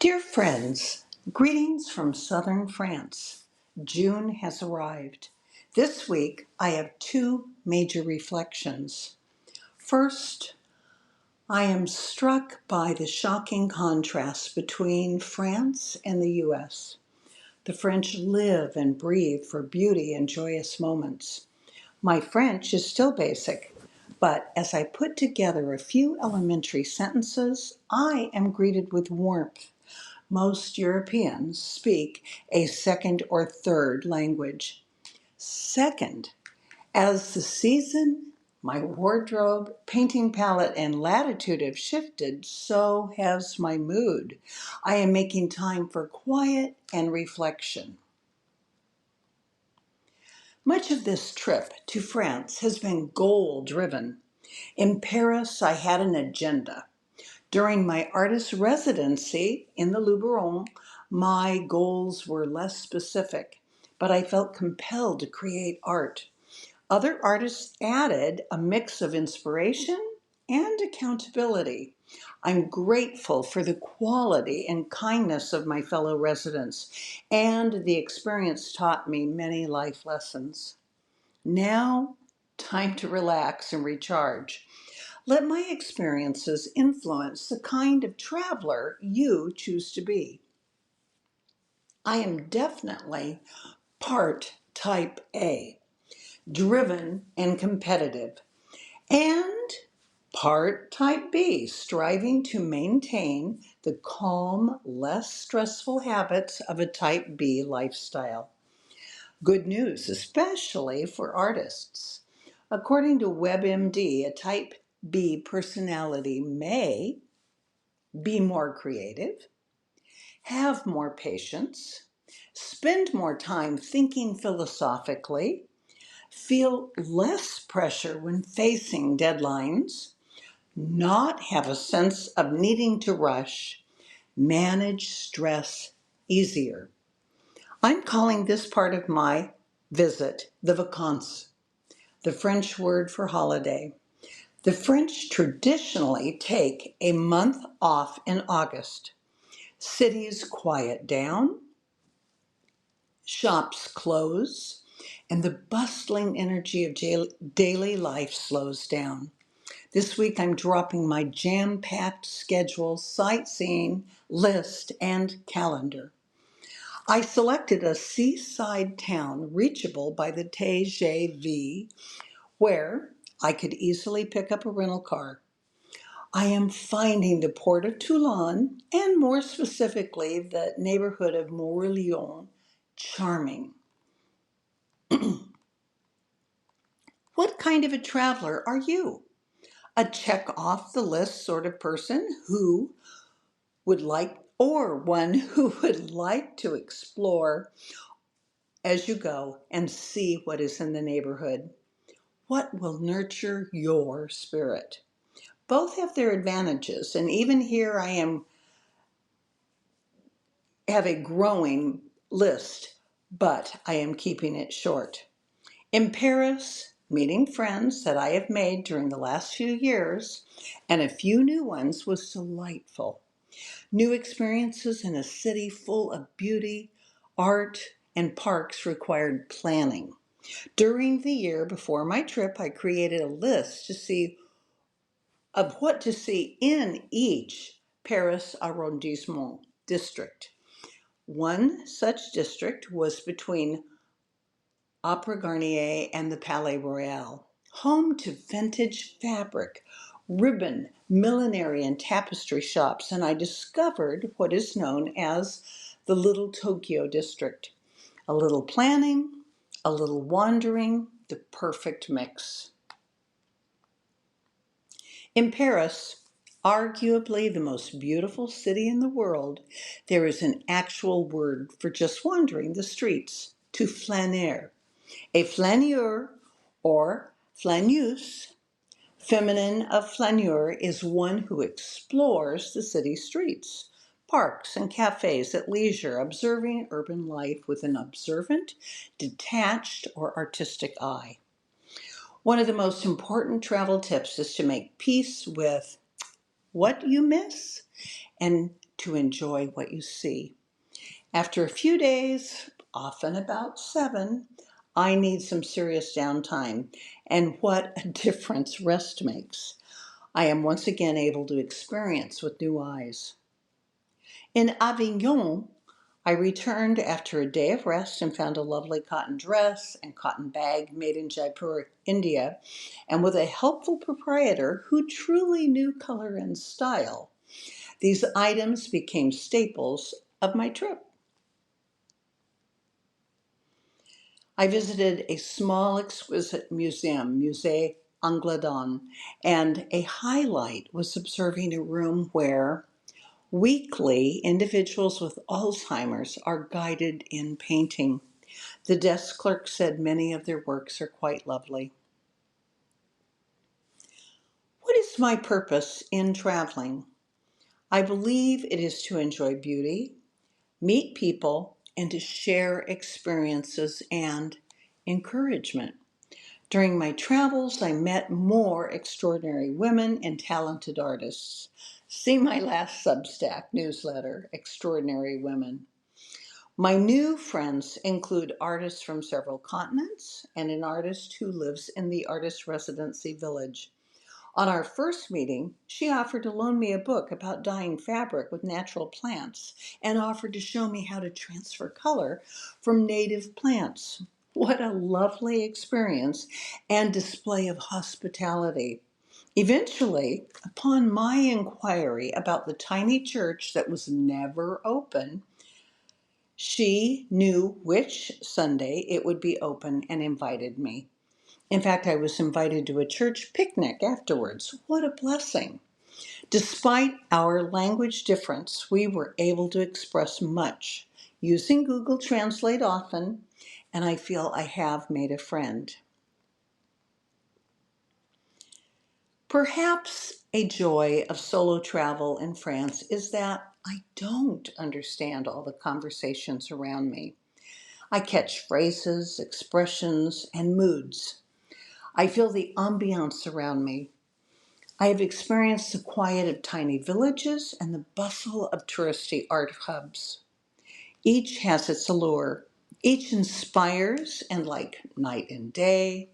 Dear friends, greetings from southern France. June has arrived. This week, I have two major reflections. First, I am struck by the shocking contrast between France and the US. The French live and breathe for beauty and joyous moments. My French is still basic, but as I put together a few elementary sentences, I am greeted with warmth. Most Europeans speak a second or third language. Second, as the season, my wardrobe, painting palette, and latitude have shifted, so has my mood. I am making time for quiet and reflection. Much of this trip to France has been goal-driven. In Paris, I had an agenda. During my artist residency in the Luberon, my goals were less specific, but I felt compelled to create art. Other artists added a mix of inspiration and accountability. I'm grateful for the quality and kindness of my fellow residents, and the experience taught me many life lessons. Now, time to relax and recharge. Let my experiences influence the kind of traveler you choose to be. I am definitely part type A, driven and competitive, and part type B, striving to maintain the calm, less stressful habits of a type B lifestyle. Good news, especially for artists. According to WebMD, a type B personality may be more creative, have more patience, spend more time thinking philosophically, feel less pressure when facing deadlines, not have a sense of needing to rush, manage stress easier. I'm calling this part of my visit the vacances, the French word for holiday. The French traditionally take a month off in August. Cities quiet down, shops close, and the bustling energy of daily life slows down. This week I'm dropping my jam-packed schedule, sightseeing list, and calendar. I selected a seaside town reachable by the TGV where I could easily pick up a rental car. I am finding the port of Toulon, and more specifically the neighborhood of Morillon, charming. What kind of a traveler are you? A check off the list sort of person who would like, or one who would like to explore as you go and see what is in the neighborhood? What will nurture your spirit? Both have their advantages, and even here I have a growing list, but I am keeping it short. In Paris, meeting friends that I have made during the last few years and a few new ones was delightful. New experiences in a city full of beauty, art, and parks required planning. During the year before my trip, I created a list of what to see in each Paris arrondissement district. One such district was between Opera Garnier and the Palais Royal, home to vintage fabric, ribbon, millinery, and tapestry shops, and I discovered what is known as the Little Tokyo District. A little planning, a little wandering, the perfect mix. In Paris, arguably the most beautiful city in the world, there is an actual word for just wandering the streets, to flâner. A flaneur or flâneuse, feminine of flaneur, is one who explores the city streets, parks, and cafes at leisure, observing urban life with an observant, detached, or artistic eye. One of the most important travel tips is to make peace with what you miss and to enjoy what you see. After a few days, often about 7, I need some serious downtime, and what a difference rest makes. I am once again able to experience with new eyes. In Avignon, I returned after a day of rest and found a lovely cotton dress and cotton bag made in Jaipur, India, and with a helpful proprietor who truly knew color and style. These items became staples of my trip. I visited a small, exquisite museum, Musée Angladon, and a highlight was observing a room where weekly individuals with Alzheimer's are guided in painting. The desk clerk said many of their works are quite lovely. What is my purpose in traveling? I believe it is to enjoy beauty, meet people, and to share experiences and encouragement. During my travels, I met more extraordinary women and talented artists. See my last Substack newsletter, Extraordinary Women. My new friends include artists from several continents and an artist who lives in the artist residency village. On our first meeting, she offered to loan me a book about dyeing fabric with natural plants and offered to show me how to transfer color from native plants. What a lovely experience and display of hospitality. Eventually, upon my inquiry about the tiny church that was never open, she knew which Sunday it would be open and invited me. In fact, I was invited to a church picnic afterwards. What a blessing. Despite our language difference, we were able to express much using Google Translate often, and I feel I have made a friend. Perhaps a joy of solo travel in France is that I don't understand all the conversations around me. I catch phrases, expressions, and moods. I feel the ambiance around me. I have experienced the quiet of tiny villages and the bustle of touristy art hubs. Each has its allure. Each inspires, and like night and day,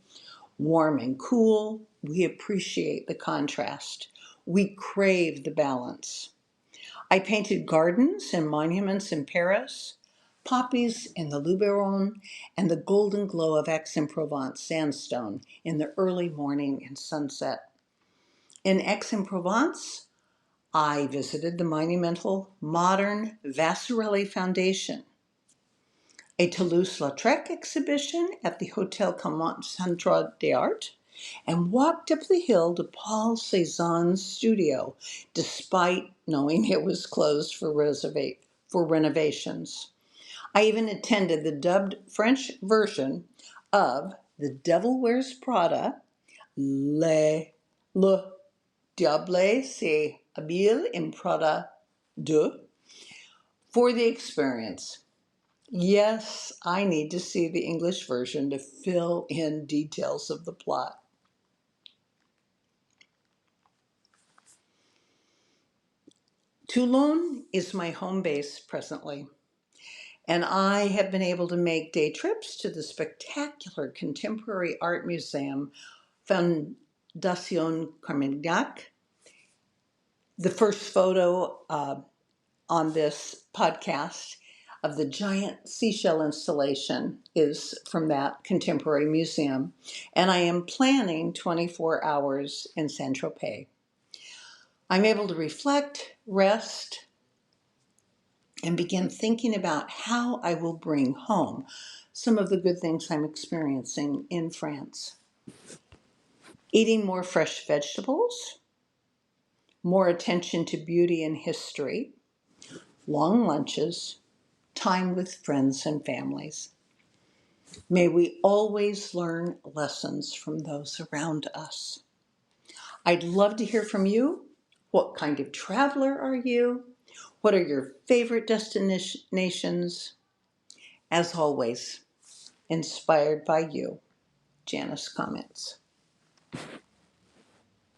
warm and cool, we appreciate the contrast. We crave the balance. I painted gardens and monuments in Paris, poppies in the Luberon, and the golden glow of Aix-en-Provence sandstone in the early morning and sunset. In Aix-en-Provence, I visited the monumental modern Vasarely Foundation, a Toulouse-Lautrec exhibition at the Hotel Centre d'Art, and walked up the hill to Paul Cézanne's studio, despite knowing it was closed for renovations. I even attended the dubbed French version of The Devil Wears Prada, Le Diable s'habille in Prada 2, for the experience. Yes, I need to see the English version to fill in details of the plot. Toulon is my home base presently, and I have been able to make day trips to the spectacular contemporary art museum, Fondation Carmignac. The first photo on this podcast of the giant seashell installation is from that contemporary museum, and I am planning 24 hours in Saint-Tropez. I'm able to reflect, rest, and begin thinking about how I will bring home some of the good things I'm experiencing in France. Eating more fresh vegetables, more attention to beauty and history, long lunches, time with friends and families. May we always learn lessons from those around us. I'd love to hear from you. What kind of traveler are you? What are your favorite destinations? As always, inspired by you, Janis Commentz.